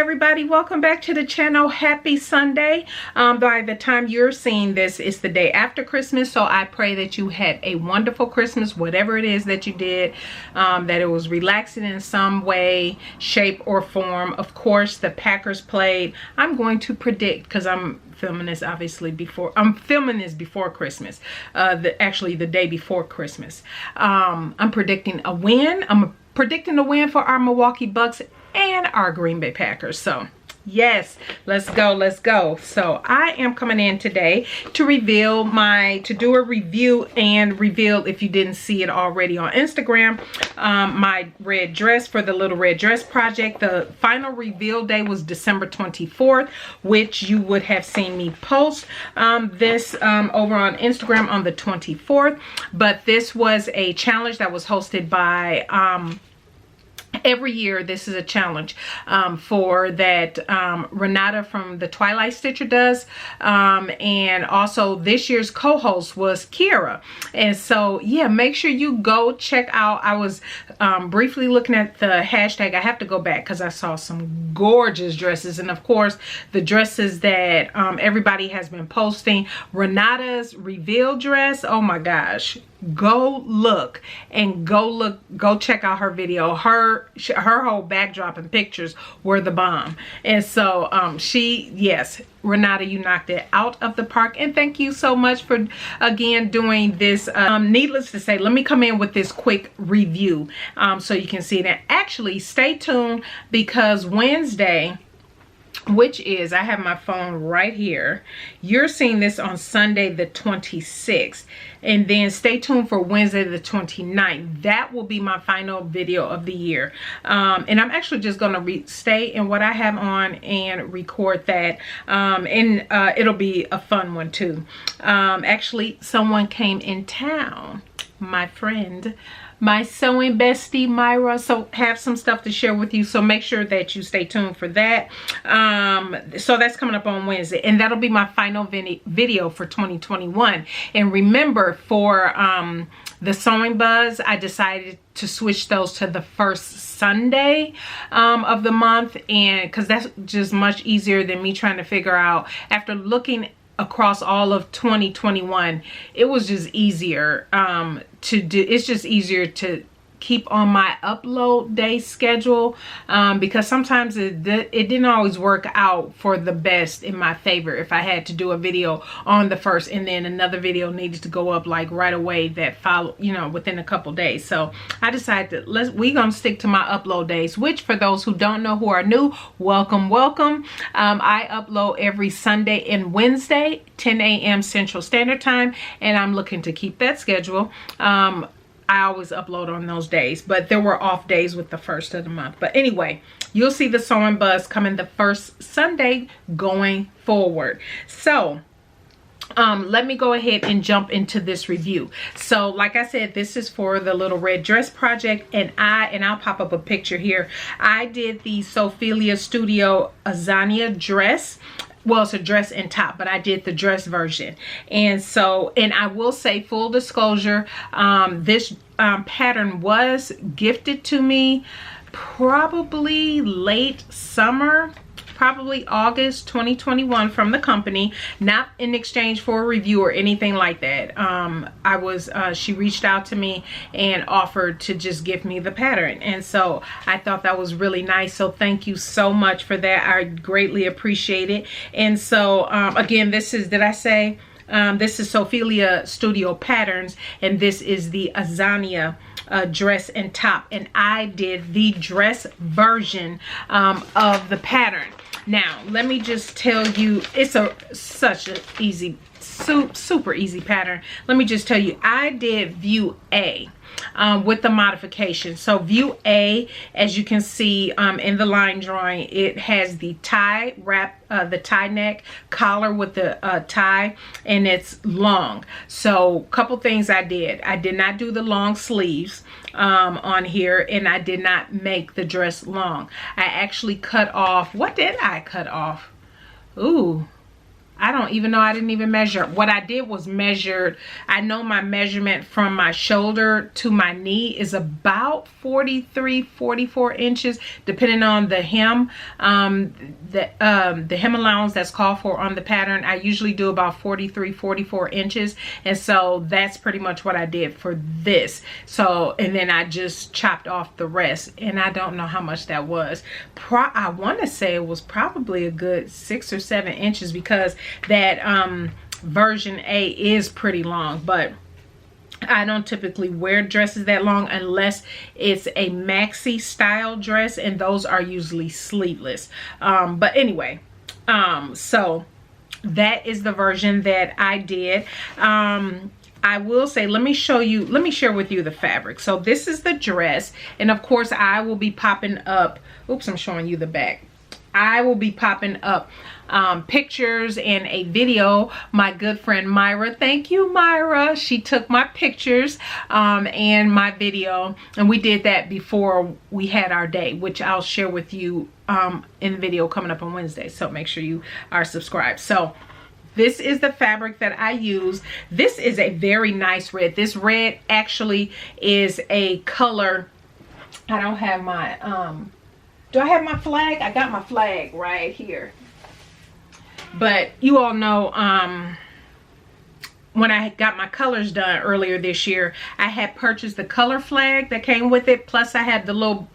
everybody, welcome back to the channel. Happy Sunday. By the time you're seeing this, it's the day after Christmas, so I pray that you had a wonderful Christmas, whatever it is that you did, that it was relaxing in some way, shape, or form. Of course, the Packers played. I'm going to predict, because I'm filming this obviously before, I'm filming this before Christmas, actually the day before Christmas. I'm predicting a win. I'm predicting a win for our Milwaukee Bucks and our Green Bay Packers. So yes, let's go. So I am coming in today to do a review and reveal, if you didn't see it already on Instagram, my red dress for the Little Red Dress Project. The final reveal day was December 24th, which you would have seen me post this over on Instagram on the 24th. But this was a challenge that was hosted by every year. This is a challenge for that Renata from the Twilight Stitcher does, and also this year's co-host was Kiara. And so yeah, make sure you go check out. I was briefly looking at the hashtag. I have to go back because I saw some gorgeous dresses, and of course the dresses that everybody has been posting. Renata's reveal dress, oh my gosh, go look and go check out her video. Her whole backdrop and pictures were the bomb. And so yes, Renata, you knocked it out of the park, and thank you so much for again doing this. Needless to say, let me come in with this quick review so you can see that. Actually, stay tuned, because Wednesday, which is, I have my phone right here, you're seeing this on Sunday the 26th, and then stay tuned for Wednesday the 29th. That will be my final video of the year, and I'm actually just going to stay in what I have on and record that, and it'll be a fun one too. Actually, someone came in town, my friend, my sewing bestie Myra, so have some stuff to share with you, so make sure that you stay tuned for that. So that's coming up on Wednesday, and that'll be my final video for 2021. And remember, for the Sewing Buzz, I decided to switch those to the first Sunday of the month, and because that's just much easier than me trying to figure out, after looking across all of 2021, it was just easier to do. It's just easier to keep on my upload day schedule, because sometimes it didn't always work out for the best in my favor if I had to do a video on the first and then another video needed to go up like right away that follow, you know, within a couple days. So I decided that we're gonna stick to my upload days, which, for those who don't know, who are new, welcome. I upload every Sunday and Wednesday, 10 a.m. Central Standard Time, and I'm looking to keep that schedule. I always upload on those days, but there were off days with the first of the month. But anyway, you'll see the Sewing Buzz coming the first Sunday going forward. So let me go ahead and jump into this review. So like I said, this is for the Little Red Dress Project, and I'll pop up a picture here. I did the Sewphilia Studio Azania dress. Well, it's a dress and top, but I did the dress version. And so, and I will say, full disclosure, this pattern was gifted to me probably late summer, probably August 2021, from the company, not in exchange for a review or anything like that. She reached out to me and offered to just give me the pattern, and so I thought that was really nice. So thank you so much for that. I greatly appreciate it. And so again, this is, did I say, this is Sewphilia Studio Patterns, and this is the Azania dress and top, and I did the dress version of the pattern. Now let me just tell you, it's such an easy, super easy pattern. Let me just tell you, I did view A with the modification. So view A, as you can see in the line drawing, it has the tie wrap, the tie neck collar with the tie, and it's long. So a couple things I did not do the long sleeves on here, and I did not make the dress long. I actually cut off, what did I cut off? Ooh, I don't even know. I didn't even measure. What I did was measured. I know my measurement from my shoulder to my knee is about 43, 44 inches, depending on the hem. The hem allowance that's called for on the pattern. I usually do about 43, 44 inches. And so that's pretty much what I did for this. So, and then I just chopped off the rest. And I don't know how much that was. I want to say it was probably a good 6 or 7 inches, because that version A is pretty long, but I don't typically wear dresses that long unless it's a maxi style dress, and those are usually sleeveless. But anyway, so that is the version that I did. I will say, let me share with you the fabric. So this is the dress, and of course I will be popping up, oops, I'm showing you the back. I will be popping up pictures and a video. My good friend Myra, thank you Myra, she took my pictures and my video, and we did that before we had our day, which I'll share with you in the video coming up on Wednesday, so make sure you are subscribed. So this is the fabric that I use. This is a very nice red. This red actually is a color. I don't have my do I have my flag? I got my flag right here. But you all know when I got my colors done earlier this year, I had purchased the color flag that came with it. Plus I had the little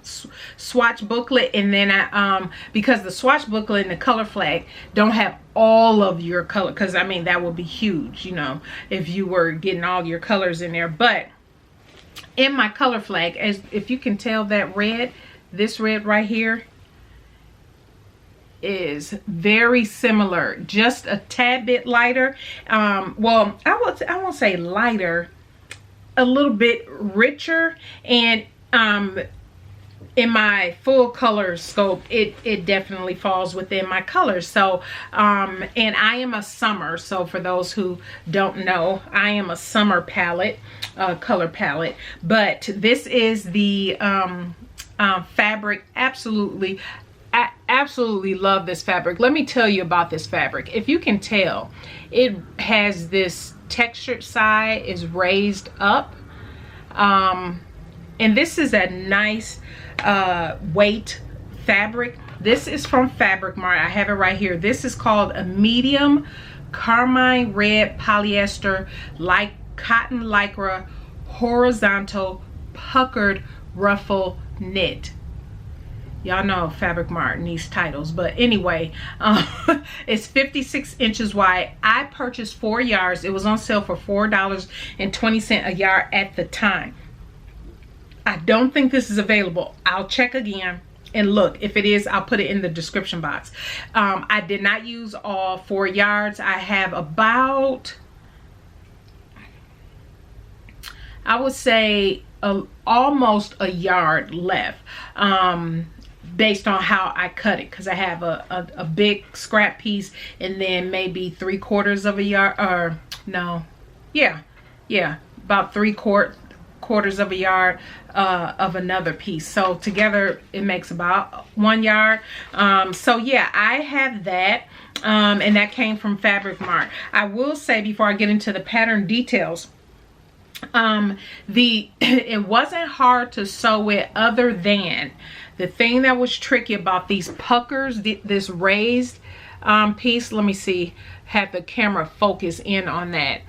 swatch booklet, and then I because the swatch booklet and the color flag don't have all of your color, because I mean that would be huge, you know, if you were getting all your colors in there. But in my color flag, as if you can tell, that red, this red right here, is very similar, just a tad bit lighter. Well, I won't say lighter, a little bit richer, and in my full color scope, it definitely falls within my colors. So and I am a summer, so for those who don't know, I am a summer palette, color palette. But this is the fabric. I absolutely love this fabric. Let me tell you about this fabric. If you can tell, it has this textured side, is raised up, and this is a nice weight fabric. This is from RenataMarie. I have it right here. This is called a medium carmine red polyester, like cotton lycra, horizontal puckered ruffle knit. Y'all know RenataMarie needs titles, but anyway, it's 56 inches wide. I purchased 4 yards. It was on sale for $4.20 a yard at the time. I don't think this is available. I'll check again and look. If it is, I'll put it in the description box. I did not use all 4 yards. I have about, I would say, almost a yard left. Based on how I cut it, because I have a big scrap piece, and then maybe 3/4 of a yard, or no, yeah, about 3/4 of a yard of another piece. So together it makes about 1 yard. So yeah, I have that, and that came from RenataMarie. I will say, before I get into the pattern details, it wasn't hard to sew it, other than the thing that was tricky about these puckers, this raised piece. Let me see, have the camera focus in on that.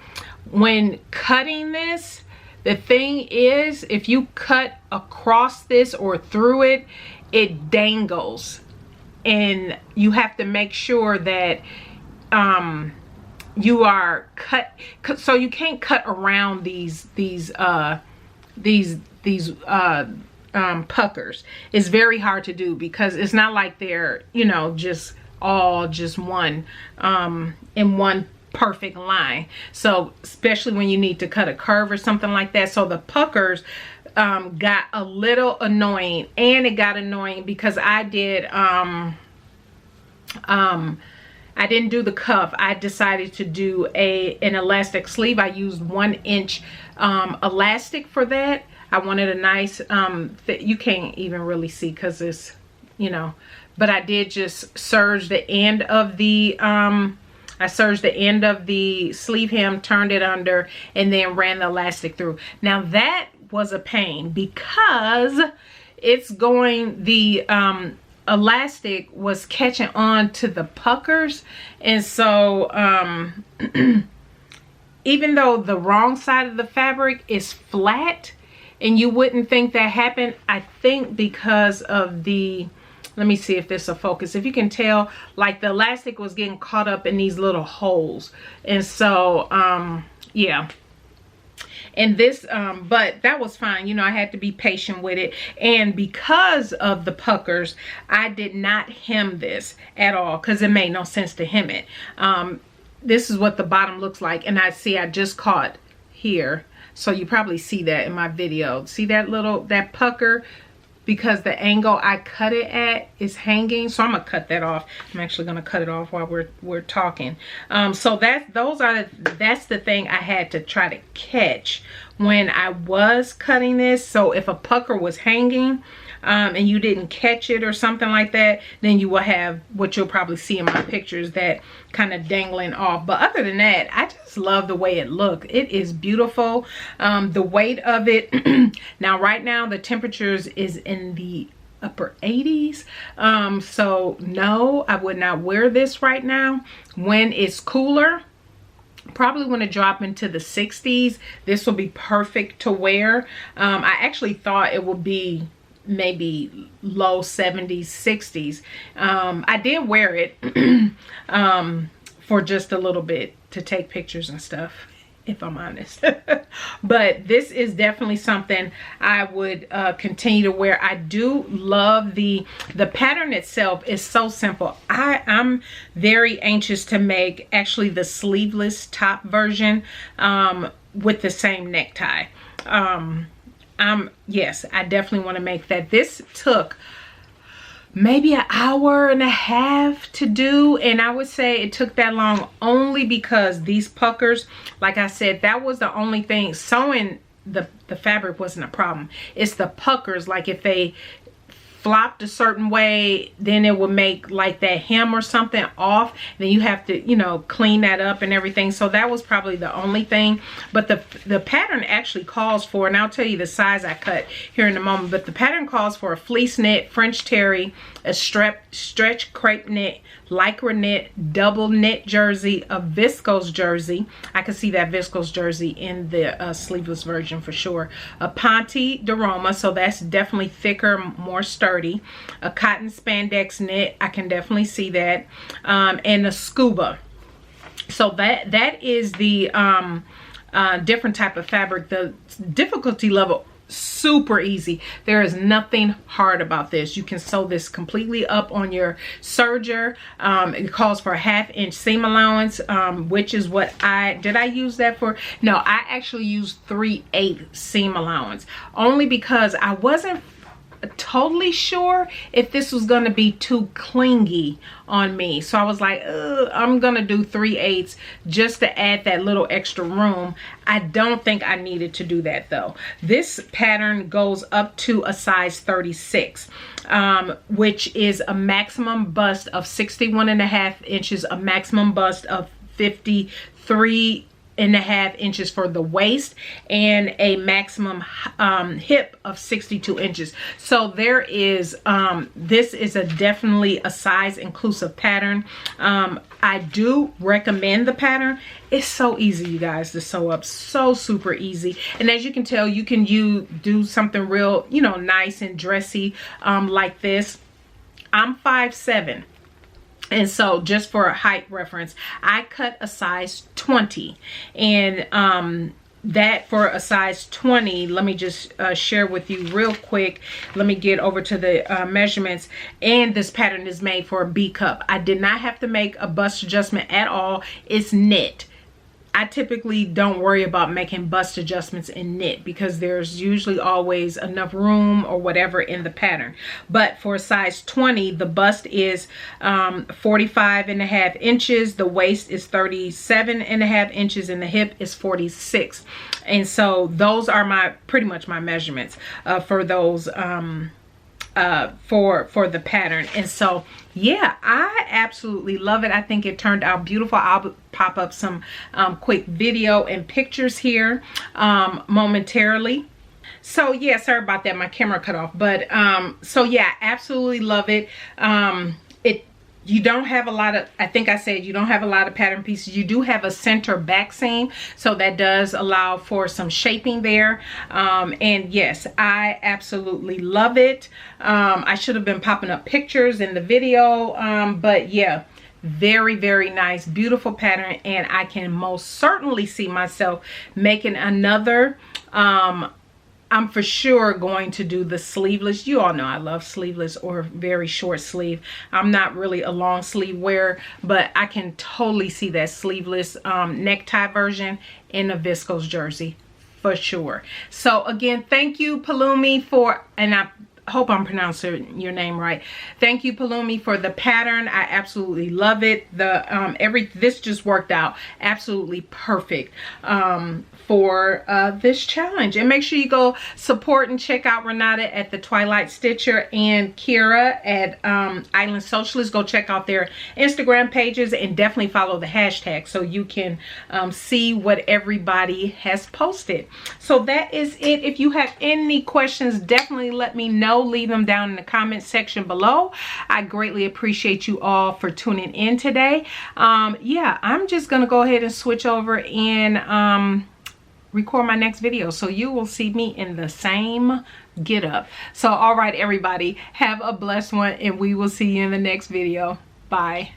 When cutting this, the thing is, if you cut across this or through it, it dangles, and you have to make sure that you are cut, so you can't cut around these puckers. It's very hard to do, because it's not like they're, you know, just one in one perfect line. So especially when you need to cut a curve or something like that. So the puckers got a little annoying, and it got annoying because I didn't do the cuff. I decided to do an elastic sleeve. I used 1 inch elastic for that. I wanted a nice you can't even really see because it's, you know, but I did just serge the end of the I I serged the end of the sleeve hem, turned it under, and then ran the elastic through. Now that was a pain because it's going, the elastic was catching on to the puckers, and so even though the wrong side of the fabric is flat, and you wouldn't think that happened, I think because of the, let me see if this will focus. If you can tell, like the elastic was getting caught up in these little holes. And so, yeah. And this, but that was fine. You know, I had to be patient with it. And because of the puckers, I did not hem this at all because it made no sense to hem it. This is what the bottom looks like. And I see I just caught here. So you probably see that in my video. See that little, that pucker? Because the angle I cut it at is hanging. So I'm gonna cut that off. I'm actually gonna cut it off while we're talking. So that's the thing I had to try to catch when I was cutting this. So if a pucker was hanging, and you didn't catch it or something like that, then you will have what you'll probably see in my pictures, that kind of dangling off. But other than that, I just love the way it looked. It is beautiful. The weight of it, now right now the temperatures is in the upper 80s. So no, I would not wear this right now. When it's cooler, probably when it drop into the 60s, this will be perfect to wear. I actually thought it would be maybe low 70s, 60s. I did wear it for just a little bit to take pictures and stuff, if I'm honest. But this is definitely something I would continue to wear. I do love the pattern itself is so simple. I'm very anxious to make actually the sleeveless top version with the same necktie. Yes, I definitely want to make that. This took maybe an hour and a half to do, and I would say it took that long only because these puckers, like I said, that was the only thing. Sewing the fabric wasn't a problem. It's the puckers, like if they flopped a certain way, then it would make like that hem or something off, then you have to, you know, clean that up and everything. So that was probably the only thing. But the pattern actually calls for, and I'll tell you the size I cut here in a moment, but the pattern calls for a fleece knit, French terry, a stretch crepe knit, lycra knit, double knit jersey, a viscose jersey. I can see that viscose jersey in the sleeveless version for sure. A ponte d'aroma, so that's definitely thicker, more sturdy. A cotton spandex knit, I can definitely see that. And a scuba. So that is the different type of fabric. The difficulty level, super easy. There is nothing hard about this. You can sew this completely up on your serger. It calls for a 1/2 inch seam allowance, which is what did I use that for? No, I actually used 3/8 seam allowance, only because I wasn't totally sure if this was going to be too clingy on me. So I was like, I'm gonna do 3/8 just to add that little extra room. I don't think I needed to do that though. This pattern goes up to a size 36, which is a maximum bust of 61.5 inches, a maximum bust of 53.5 inches for the waist, and a maximum hip of 62 inches. So there is this is definitely a size inclusive pattern. I do recommend the pattern. It's so easy, you guys, to sew up, so super easy. And as you can tell, you can do something real, you know, nice and dressy like this. I'm 5'7". And so just for a height reference, I cut a size 20, and that for a size 20, let me just share with you real quick. Let me get over to the measurements. And this pattern is made for a B cup. I did not have to make a bust adjustment at all. It's knit. I typically don't worry about making bust adjustments in knit because there's usually always enough room or whatever in the pattern. But for size 20, the bust is 45.5 inches, the waist is 37.5 inches, and the hip is 46. And so those are pretty much my measurements for those for the pattern. And so yeah, I absolutely love it. I think it turned out beautiful. I'll pop up some quick video and pictures here momentarily. So yeah, sorry about that, my camera cut off. But so yeah, absolutely love it. You don't have a lot of, I think I said you don't have a lot of pattern pieces. You do have a center back seam, so that does allow for some shaping there. And yes, I absolutely love it. I should have been popping up pictures in the video, but yeah, very, very nice, beautiful pattern. And I can most certainly see myself making another. I'm for sure going to do the sleeveless. You all know I love sleeveless or very short sleeve. I'm not really a long sleeve wearer, but I can totally see that sleeveless necktie version in a viscose jersey for sure. So again, thank you, Palumi, for, and I hope I'm pronouncing your name right. Thank you, Palumi, for the pattern. I absolutely love it. This just worked out absolutely perfect for this challenge. And make sure you go support and check out Renata at the Twilight Stitcher and Kira at Island Socialist. Go check out their Instagram pages and definitely follow the hashtag so you can see what everybody has posted. So that is it. If you have any questions, definitely let me know. Leave them down in the comment section below. I greatly appreciate you all for tuning in today. Yeah, I'm just gonna go ahead and switch over and record my next video, so you will see me in the same get up. So all right, everybody, have a blessed one, and we will see you in the next video. Bye.